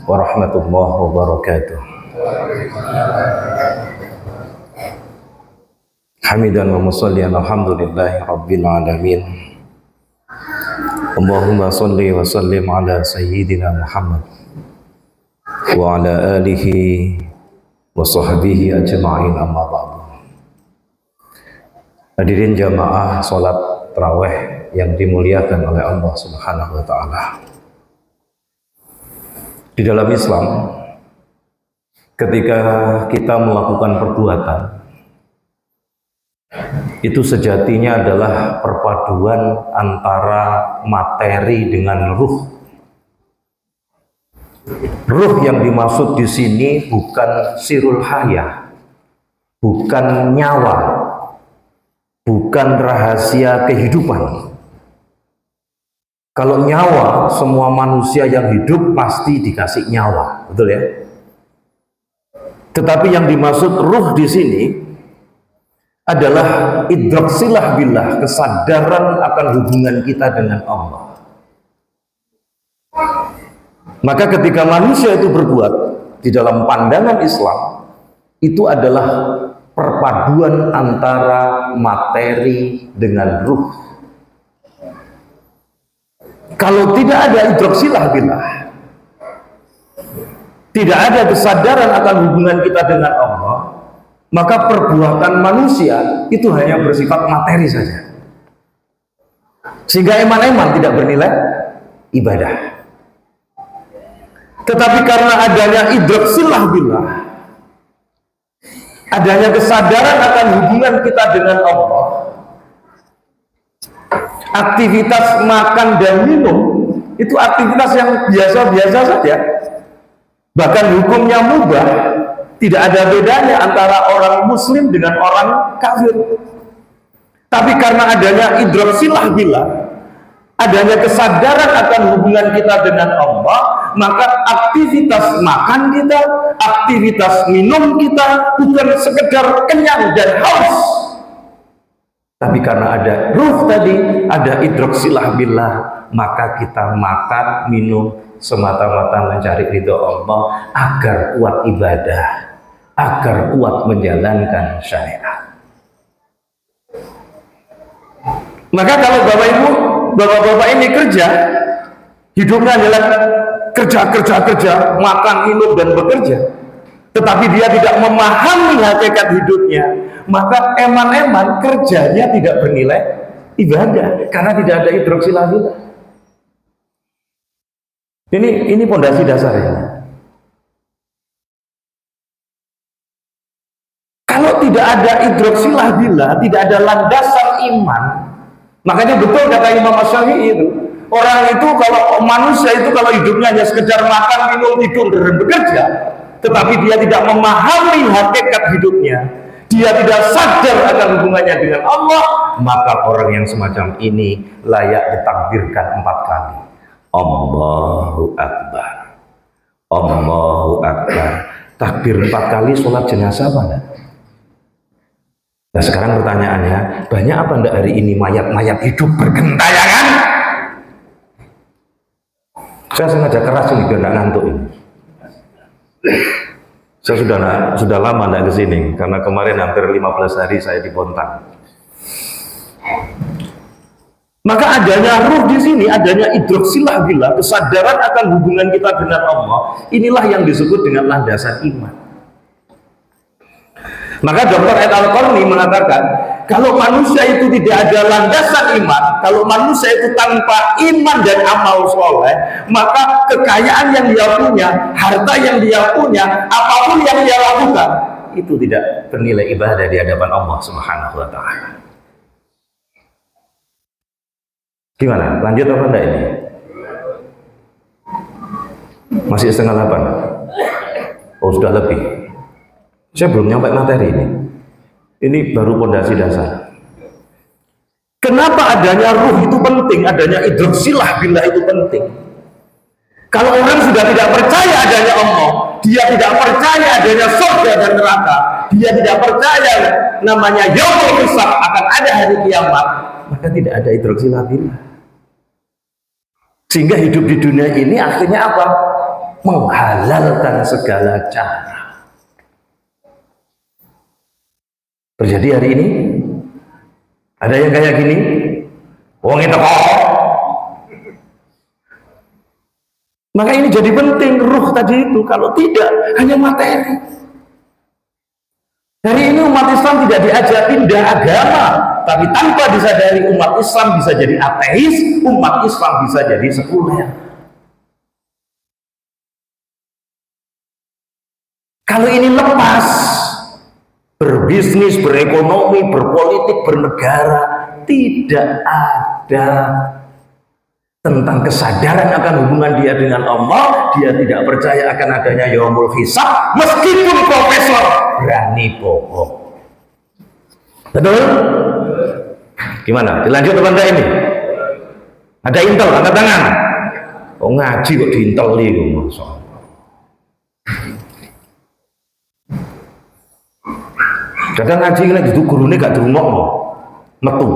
Warahmatullahi wabarakatuh. Hamidan wa musallian alhamdulillahi rabbil alamin. Allahumma salli wa sallim ala sayyidina Muhammad wa ala alihi wa sahbihi ajma'in, amma ba'du. Hadirin jamaah salat tarawih yang dimuliakan oleh Allah Subhanahu wa taala. Di dalam Islam, ketika kita melakukan perbuatan, itu sejatinya adalah perpaduan antara materi dengan ruh. Ruh yang dimaksud di sini bukan sirul hayah, bukan nyawa, bukan rahasia kehidupan. Kalau nyawa, semua manusia yang hidup pasti dikasih nyawa, betul ya? Tetapi yang dimaksud ruh di sini adalah idrak silah billah, kesadaran akan hubungan kita dengan Allah. Maka ketika manusia itu berbuat di dalam pandangan Islam, itu adalah perpaduan antara materi dengan ruh. Kalau tidak ada idrak silah billah, tidak ada kesadaran akan hubungan kita dengan Allah, maka perbuatan manusia itu hanya bersifat materi saja, sehingga eman-eman tidak bernilai ibadah. Tetapi karena adanya idrak silah billah, adanya kesadaran akan hubungan kita dengan Allah, aktivitas makan dan minum itu aktivitas yang biasa-biasa saja, bahkan hukumnya mubah, tidak ada bedanya antara orang muslim dengan orang kafir. Tapi karena adanya idrak silah billah, adanya kesadaran akan hubungan kita dengan Allah, maka aktivitas makan kita, aktivitas minum kita bukan sekedar kenyang dan haus, tapi karena ada ruh tadi, ada idrak silah billah, maka kita makan, minum semata-mata mencari ridho Allah agar kuat ibadah, agar kuat menjalankan syariat. Maka kalau Bapak Ibu, Bapak-bapak ini kerja, hidupnya adalah kerja, makan, minum, dan bekerja, tetapi dia tidak memahami hakikat hidupnya, maka eman-eman kerjanya tidak bernilai ibadah karena tidak ada idrak silah billah. Ini pondasi dasarnya. Kalau tidak ada idrak silah billah, tidak ada landasan iman, makanya betul kata Imam Asy-Syafi'i itu, orang itu kalau manusia itu kalau hidupnya hanya sekedar makan, minum, tidur, dan bekerja, tetapi dia tidak memahami hakikat hidupnya, dia tidak sadar akan hubungannya dengan Allah, maka orang yang semacam ini layak ditakbirkan 4 kali. Allahu Akbar, Allahu Akbar. Takbir 4 kali sholat jenazah mana? Nah sekarang pertanyaannya, banyak apa enggak hari ini mayat-mayat hidup bergentayangan? Saya sengaja keras ini biar enggak ngantuk ini. Saya sudah lama enggak kesini karena kemarin hampir 15 hari saya di Bontang. Maka adanya ruh di sini, adanya idrak silah billah, kesadaran akan hubungan kita dengan Allah, inilah yang disebut dengan landasan iman. Maka Dr. Ed Al-Qarni mengatakan, kalau manusia itu tidak ada landasan iman, kalau manusia itu tanpa iman dan amal soleh, maka kekayaan yang dia punya, harta yang dia punya, apapun yang dia lakukan, itu tidak bernilai ibadah di hadapan Allah Subhanahu wa taala. Gimana? Lanjut apa enggak ini? Masih 7:30? Oh sudah lebih. Saya belum nyampe materi ini. Ini baru pondasi dasar. Kenapa adanya ruh itu penting? Adanya idrak silah billah itu penting. Kalau orang sudah tidak percaya adanya Allah, dia tidak percaya adanya surga dan neraka, dia tidak percaya namanya yaumul hisab, akan ada hari kiamat, maka tidak ada idrak silah billah. Sehingga hidup di dunia ini akhirnya apa? menghalalkan segala cara. Terjadi hari ini ada yang kayak gini, wong itu kok. Maka ini jadi penting, ruh tadi itu. Kalau tidak, hanya materi. Hari ini umat Islam tidak diajak pindah agama, tapi tanpa disadari umat Islam bisa jadi ateis, umat Islam bisa jadi sekuler. Kalau ini lepas, berbisnis, berekonomi, berpolitik, bernegara, tidak ada tentang kesadaran akan hubungan dia dengan Allah, dia tidak percaya akan adanya yaumul hisab, meskipun profesor berani bohong. Betul? Gimana? Dilanjut apa enggak ini? Ada intel, angkat tangan. Oh ngaji kok diinteli masa. Kadang ngaji ini gitu gurune gak dirungokno. Metu.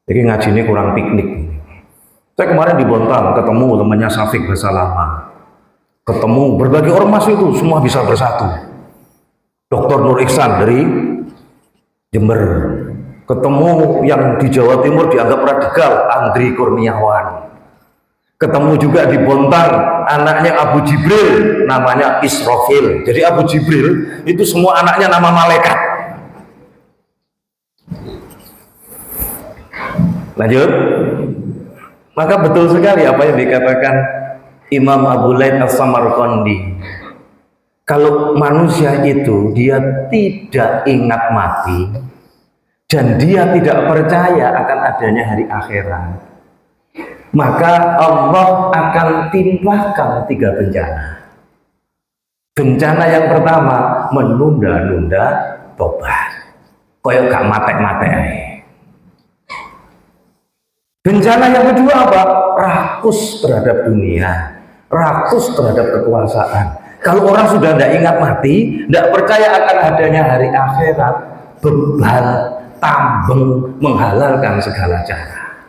Jadi ngaji ini kurang piknik. Saya kemarin di Bontang ketemu temannya Safik bahasa lama. Ketemu berbagai ormas itu semua bisa bersatu. Dr. Nur Iksan dari Jember. Ketemu yang di Jawa Timur dianggap radikal, Andri Kurniawan. Ketemu juga di Bontang anaknya Abu Jibril, namanya Israfil. Jadi Abu Jibril itu semua anaknya nama malaikat. Lanjut. Maka betul sekali apa yang dikatakan Imam Abu Laith As-Samarqandi. Kalau manusia itu dia tidak ingat mati dan dia tidak percaya akan adanya hari akhirat, maka Allah akan timpakan 3 bencana. Bencana yang pertama, menunda-nunda tobat. Kayak gak matek-matek. Bencana yang kedua apa? Rakus terhadap dunia, rakus terhadap kekuasaan. Kalau orang sudah tidak ingat mati, tidak percaya akan adanya hari akhirat, bebal, tambeng, menghalalkan segala cara.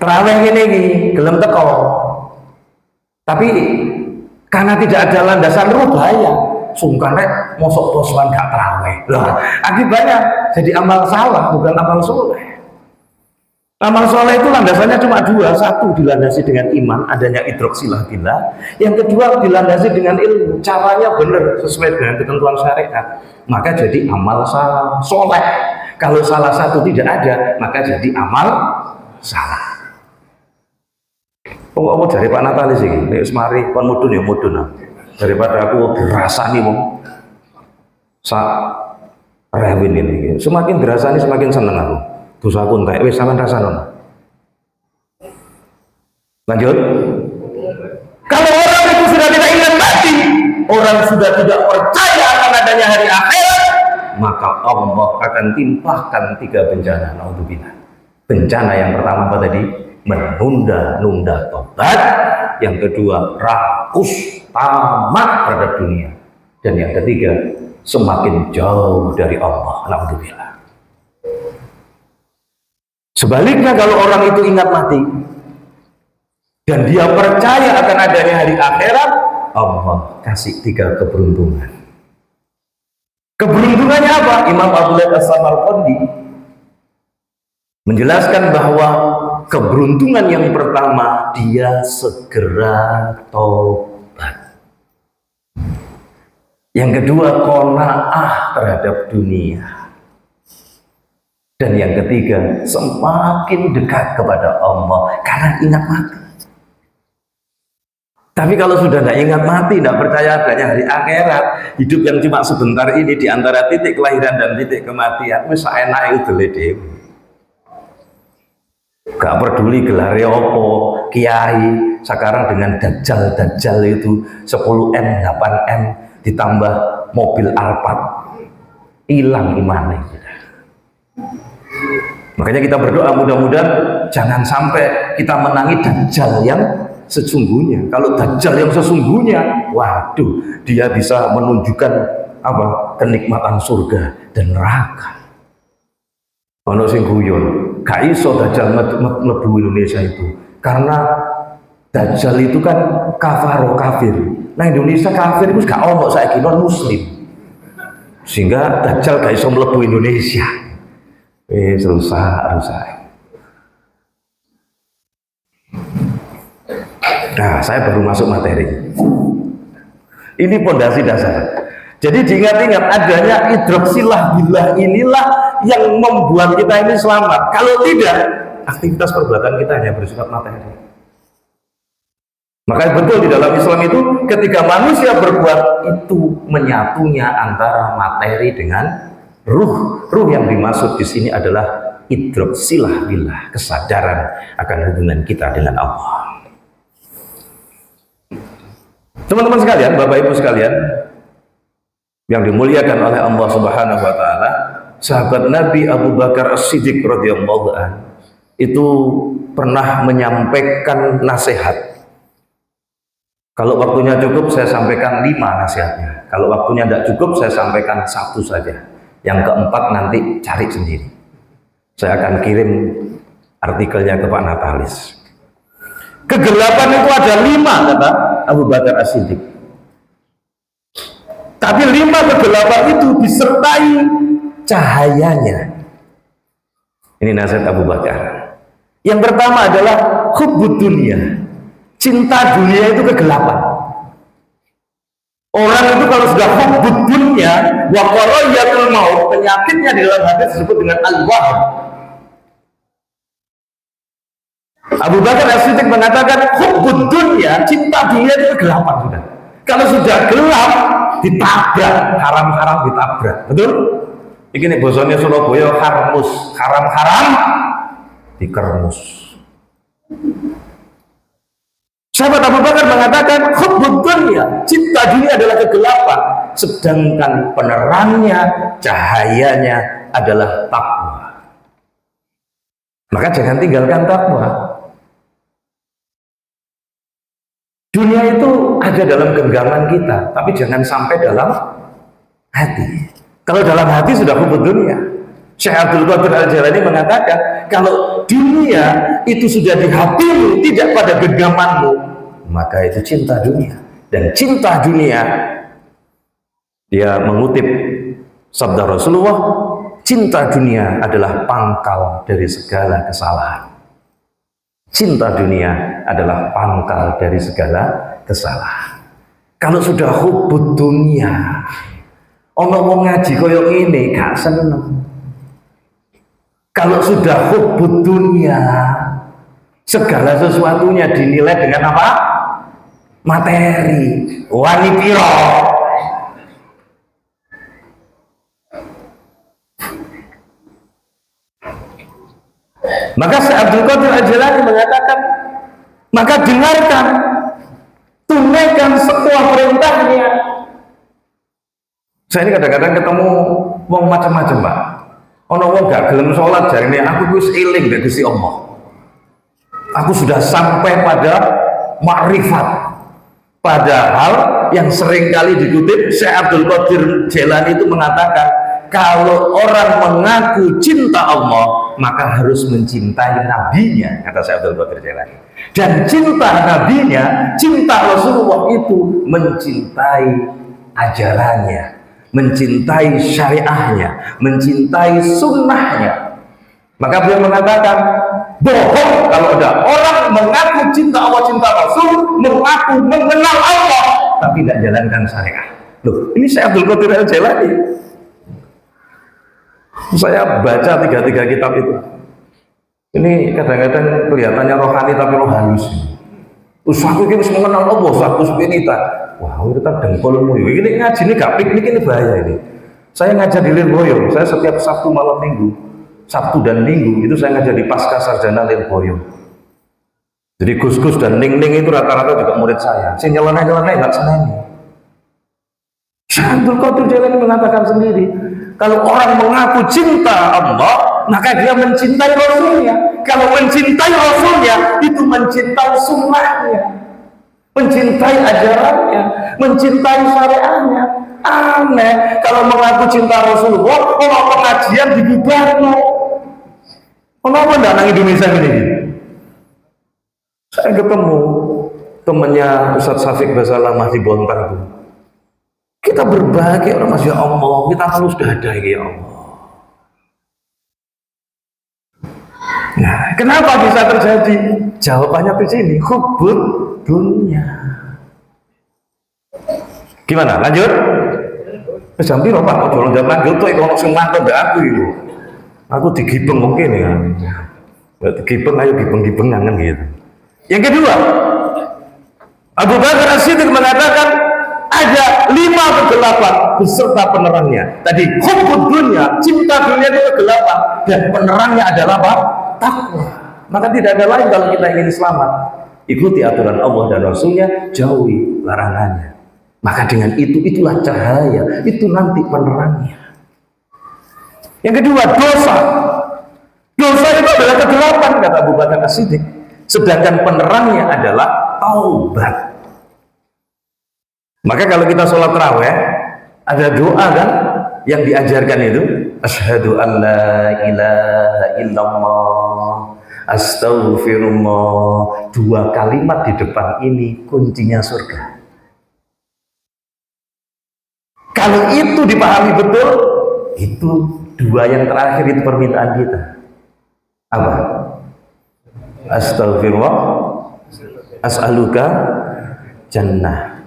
Terawih ini gelem teko, tapi karena tidak ada landasan ruh bahaya. Sungkan rek mosok posoan gak terawih. Lah, akibatnya jadi amal salah bukan amal soleh. Amal soleh itu landasannya cuma 2. Satu dilandasi dengan iman, adanya idrok silatillah. Yang kedua dilandasi dengan ilmu, caranya benar sesuai dengan ketentuan syariat. Maka jadi amal soleh. Kalau salah satu tidak ada, maka jadi amal salah. Apa dari Pak Natalis ini? Nek semari kon mudun ya mudun. Daripada aku dirasani wong rewin ini. Semakin dirasani semakin seneng aku. Dosaku entek wis sampean rasane. Lanjut. Kalau orang itu sudah tidak ingat mati, orang sudah tidak percaya akan adanya hari akhirat, maka Allah akan timpahkan 3 bencana. Naudzubillah. Bencana yang pertama apa tadi? Menunda-nunda tobat. Yang kedua, rakus tamak terhadap dunia. Dan yang ketiga, semakin jauh dari Allah. Alhamdulillah. Sebaliknya kalau orang itu ingat mati dan dia percaya akan adanya hari akhirat, Allah kasih 3 keberuntungan. Keberuntungannya apa? Imam Abu Laith As-Samarqandi menjelaskan bahwa keberuntungan yang pertama, dia segera tobat. Yang kedua, qanaah terhadap dunia. Dan yang ketiga, semakin dekat kepada Allah karena ingat mati. Tapi kalau sudah tidak ingat mati, tidak percaya adanya hari akhirat, hidup yang cuma sebentar ini di antara titik kelahiran dan titik kematian, wis enak itu dewe. Gak peduli gelarnya opo, kiai. Sekarang dengan dajjal itu 10M, 8M ditambah mobil Alphard, hilang imannya. Makanya kita berdoa mudah-mudahan jangan sampai kita menangi dajjal yang sesungguhnya. Kalau dajjal yang sesungguhnya, waduh, dia bisa menunjukkan apa? Kenikmatan surga dan neraka. Ono sing guyon, gak iso dajjal mlebu Indonesia itu. Karena Dajjal itu kan kafaro kafir. Nah Indonesia kafir itu gak ono saiki non muslim. Sehingga Dajjal gak iso mlebu Indonesia. Rusak. Nah, saya baru masuk materi. Ini pondasi dasar. Jadi diingat-ingat adanya idroksilah billah inilah yang membuat kita ini selamat. Kalau tidak, aktivitas perbuatan kita hanya bersifat materi. Makanya betul di dalam Islam itu ketika manusia berbuat itu menyatunya antara materi dengan ruh. Ruh yang dimaksud di sini adalah idroksilah billah, kesadaran akan hubungan kita dengan Allah. Teman-teman sekalian, Bapak Ibu sekalian yang dimuliakan oleh Allah Subhanahu wa taala, sahabat Nabi Abu Bakar As-Siddiq radhiyallahu anhu itu pernah menyampaikan nasihat. Kalau waktunya cukup saya sampaikan 5 nasihatnya. Kalau waktunya tidak cukup saya sampaikan 1 saja. Yang keempat nanti cari sendiri. Saya akan kirim artikelnya ke Pak Natalis. Kegelapan itu ada 5 kata Abu Bakar As-Siddiq. Tapi 5 kegelapan itu disertai cahayanya. Ini nasihat Abu Bakar. Yang pertama adalah hubbud dunia. Cinta dunia itu kegelapan. Orang itu kalau sudah hubbud dunia, wa qarayatul maut, penyakitnya di dalam hati disebut dengan al-wahm. Abu Bakar As-Siddiq mengatakan hubbud dunia, cinta dunia itu kegelapan sudah. Kalau sudah gelap, ditabrak, haram-haram ditabrak. Betul? Ini bosonnya Surabaya harmus, haram-haram dikermus. Sahabat Abu Bakar mengatakan hubbud dunya, cinta dunia adalah kegelapan, sedangkan penerangnya, cahayanya adalah takwa. Maka jangan tinggalkan takwa. Dunia itu ada dalam genggaman kita, tapi jangan sampai dalam hati. Kalau dalam hati sudah hubbud dunya. Syekh Abdul Qadir Al-Jailani mengatakan kalau dunia itu sudah di hatimu, tidak pada genggamanmu, maka itu cinta dunia. Dan cinta dunia, dia mengutip sabda Rasulullah, cinta dunia adalah pangkal dari segala kesalahan. Cinta dunia adalah pangkal dari segala kesalahan. Kalau sudah hubbud dunia, ono wong ngaji koyo ngene gak seneng. Kalau sudah hubbud dunia, segala sesuatunya dinilai dengan apa? Materi. Wani piro. Maka Syekh Abdul Qadir Al-Jailani mengatakan, maka dengarkan, tunaikan semua perintahnya. Saya ini kadang-kadang ketemu wong macam-macam, Pak. Ono wong gak gelem sholat jarine aku wis eling mbek Gusti Allah. Aku sudah sampai pada makrifat. Padahal yang sering kali dikutip Syekh Abdul Qadir Jailani itu mengatakan kalau orang mengaku cinta Allah maka harus mencintai nabinya, kata Syekh Abdul Qadir Jailani. Dan cinta nabinya, cinta Rasulullah itu mencintai ajarannya, mencintai syariahnya, mencintai sunnahnya. Maka beliau mengatakan bohong kalau ada orang mengaku cinta Allah, cinta Rasul, mengaku mengenal Allah tapi tidak jalankan syariah. Loh, ini Syekh Abdul Qadir Al-Jailani. Saya baca 3 kitab itu. Ini kadang-kadang kelihatannya rohani tapi roh halus. Usahaku ini harus mengenal Allah, usahaku spirita. Wah, itu tak dengkulmu. Ini ngaji ini gak piknik, ini bahaya ini. Saya ngajar di Lirboyo, saya setiap Sabtu malam Minggu, Sabtu dan Minggu itu saya ngajar di Pasca Sarjana Lirboyo. Jadi Gus-Gus dan Ning-Ning itu rata-rata juga murid saya. Saya nyeleneh-nyeleneh gak seneng. Syekh Abdul Qadir Jailani mengatakan sendiri, kalau orang mengaku cinta Allah, maka dia mencintai Rasulnya. Kalau mencintai Rasulnya, itu mencintai sunnahnya, mencintai ajarannya, mencintai syariahnya. Aneh, kalau mengaku cinta Rasulullah, kalau pengajian dibubarkan. Kenapa tidak nang Indonesia ini? Saya ketemu temannya Ustadz Syafiq Basalamah di Bontang itu. Kita berbagi, orang masya Allah, kita harus sudah ada ya Allah. Nah, kenapa bisa terjadi? Jawabannya di sini, hubbud dunia. Gimana? Lanjut? Sampai Pak mau jualan jam lanjut tuh kalau sing mantep aku itu. Aku digibeng mungkin ya. Digibeng ayo gibeng-gibeng kan gitu. Yang kedua, Abu Bakar As-Siddiq mengatakan ada 5 kegelapan beserta penerangnya. Tadi hubbud dunia, cinta dunia itu kegelapan, dan penerangnya adalah apa? Takwa. Maka tidak ada lain kalau kita ingin selamat. Ikuti aturan Allah dan Rasulnya, jauhi larangannya. Maka dengan itulah cahaya, itu nanti penerangnya. Yang kedua, dosa. Dosa itu adalah kegelapan, kata Abu Bakar As-Siddiq. Sedangkan penerangnya adalah taubat. Maka kalau kita sholat tarawih, ada doa kan yang diajarkan itu, asyhadu an la ilaha illallah, astaghfirullah. 2 kalimat di depan ini kuncinya surga. Kalau itu dipahami betul, itu 2 yang terakhir itu permintaan kita. Apa? Astaghfirullah, as'aluka jannah,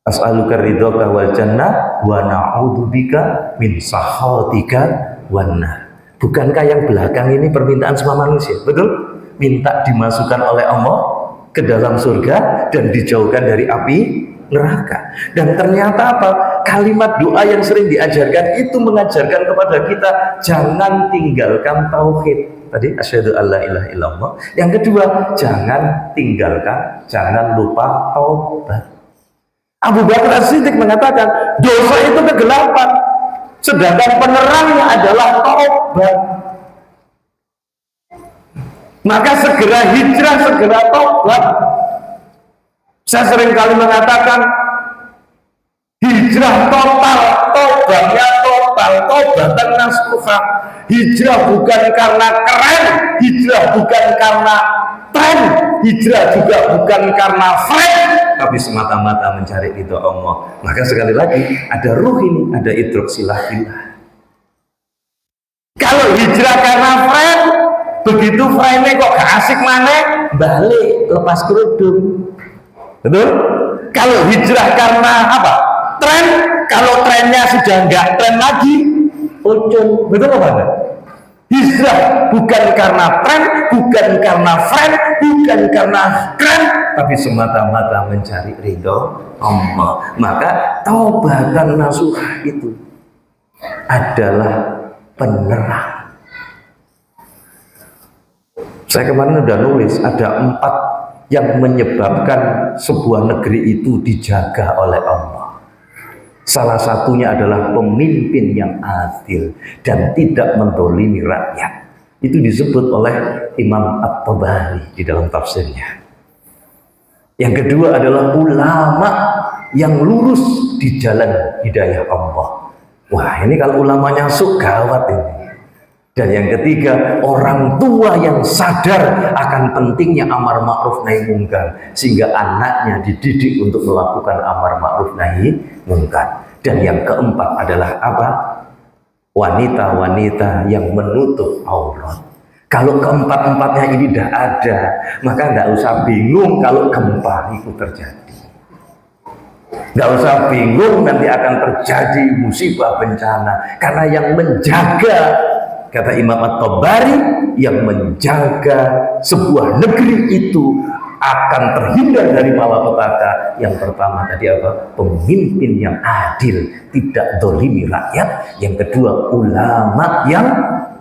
as'aluka ridhoka wal jannah, wa na'udzubika min sakhatika wan nar. Bukankah yang belakang ini permintaan semua manusia? Betul? Minta dimasukkan oleh Allah ke dalam surga dan dijauhkan dari api neraka. Dan ternyata apa? Kalimat doa yang sering diajarkan itu mengajarkan kepada kita jangan tinggalkan tauhid. Tadi asyhadu alla ilaha illallah. Yang kedua, jangan tinggalkan, jangan lupa taubat. Abu Bakar As-Siddiq mengatakan dosa itu kegelapan, sedangkan penerangnya adalah taubat. Maka segera hijrah, segera taubat. Saya sering kali mengatakan hijrah total, taubatnya total, taubatan nasuha. Hijrah bukan karena keren, hijrah bukan karena tren, hijrah juga bukan karena friend, tapi semata-mata mencari ridho Allah. Maka sekali lagi ada ruh ini, ada idrok silahillah. Kalau hijrah karena friend, begitu friendnya kok gak asik mana, balik lepas kerudung. Betul? Kalau hijrah karena apa? Tren, kalau trennya sudah nggak tren lagi, ucun. Betul apa enggak? Hijrah bukan karena tren, bukan karena friend, bukan karena keren, tapi semata-mata mencari ridho Allah. Maka taubatan nasuha itu adalah penerang. Saya kemarin udah nulis ada 4 yang menyebabkan sebuah negeri itu dijaga oleh Allah. Salah satunya adalah pemimpin yang adil dan tidak mendolimi rakyat. Itu disebut oleh Imam At-Tabari di dalam tafsirnya. Yang kedua adalah ulama yang lurus di jalan hidayah Allah. Wah, ini kalau ulamanya gawat ini. Dan yang ketiga, orang tua yang sadar akan pentingnya amar ma'ruf nahi mungkar sehingga anaknya dididik untuk melakukan amar ma'ruf nahi mungkar. Dan yang keempat adalah apa? Wanita-wanita yang menutup aurat. Kalau keempat-empatnya ini tidak ada, maka tidak usah bingung kalau gempa itu terjadi. Nggak usah bingung nanti akan terjadi musibah bencana, karena yang menjaga, kata Imam At-Tabari, yang menjaga sebuah negeri itu akan terhindar dari malapetaka. Yang pertama tadi apa? Pemimpin yang adil, tidak dolimi rakyat. Yang kedua, ulama yang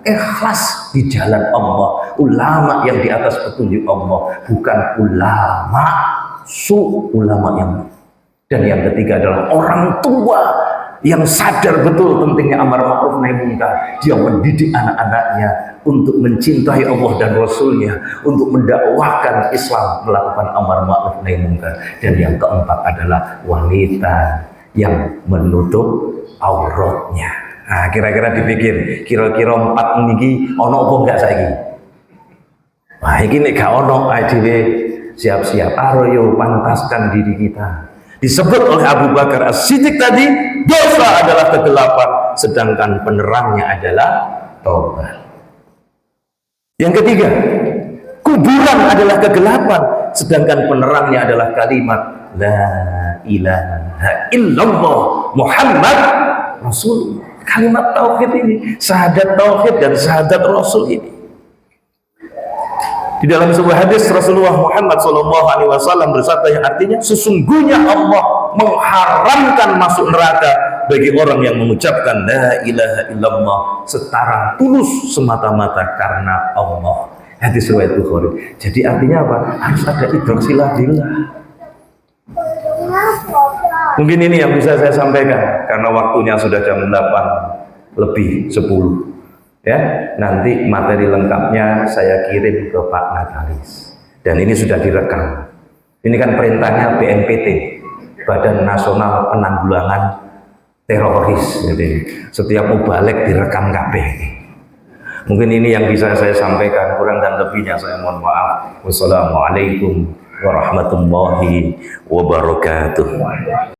ikhlas di jalan Allah, ulama yang di atas petunjuk Allah, bukan ulama ulama yang. Dan yang ketiga adalah orang tua yang sadar betul pentingnya amar ma'ruf nahi mungkar. Dia mendidik anak-anaknya untuk mencintai Allah dan Rasulnya, untuk mendakwahkan Islam, melakukan amar ma'ruf nahi mungkar. Dan yang keempat adalah wanita yang menutup auratnya. Nah, kira-kira dipikir, kira-kira 4 niki ono apa enggak saiki? Nah, iki nek gak ono dhewe siap-siap, ayo pantaskan diri kita. Disebut oleh Abu Bakar As-Siddiq tadi, dosa adalah kegelapan, sedangkan penerangnya adalah taubat. Yang ketiga, kuburan adalah kegelapan, sedangkan penerangnya adalah kalimat La ilaha illallah Muhammad Rasul. Kalimat tauhid ini, syahadat tauhid dan syahadat Rasul ini. Di dalam sebuah hadis Rasulullah Muhammad SAW bersabda yang artinya, sesungguhnya Allah mengharamkan masuk neraka bagi orang yang mengucapkan La ilaha illallah secara tulus semata-mata karena Allah. Hadis riwayat Bukhari. Jadi artinya apa? Harus ada idrak billah. Mungkin ini yang bisa saya sampaikan karena waktunya sudah jam 8 lebih 10. Ya, nanti materi lengkapnya saya kirim ke Pak Natalis. Dan ini sudah direkam. Ini kan perintahnya BNPT, Badan Nasional Penanggulangan Teroris. Jadi setiap mubalek direkam kabeh. Mungkin ini yang bisa saya sampaikan, kurang dan lebihnya saya mohon maaf. Wassalamualaikum warahmatullahi wabarakatuh.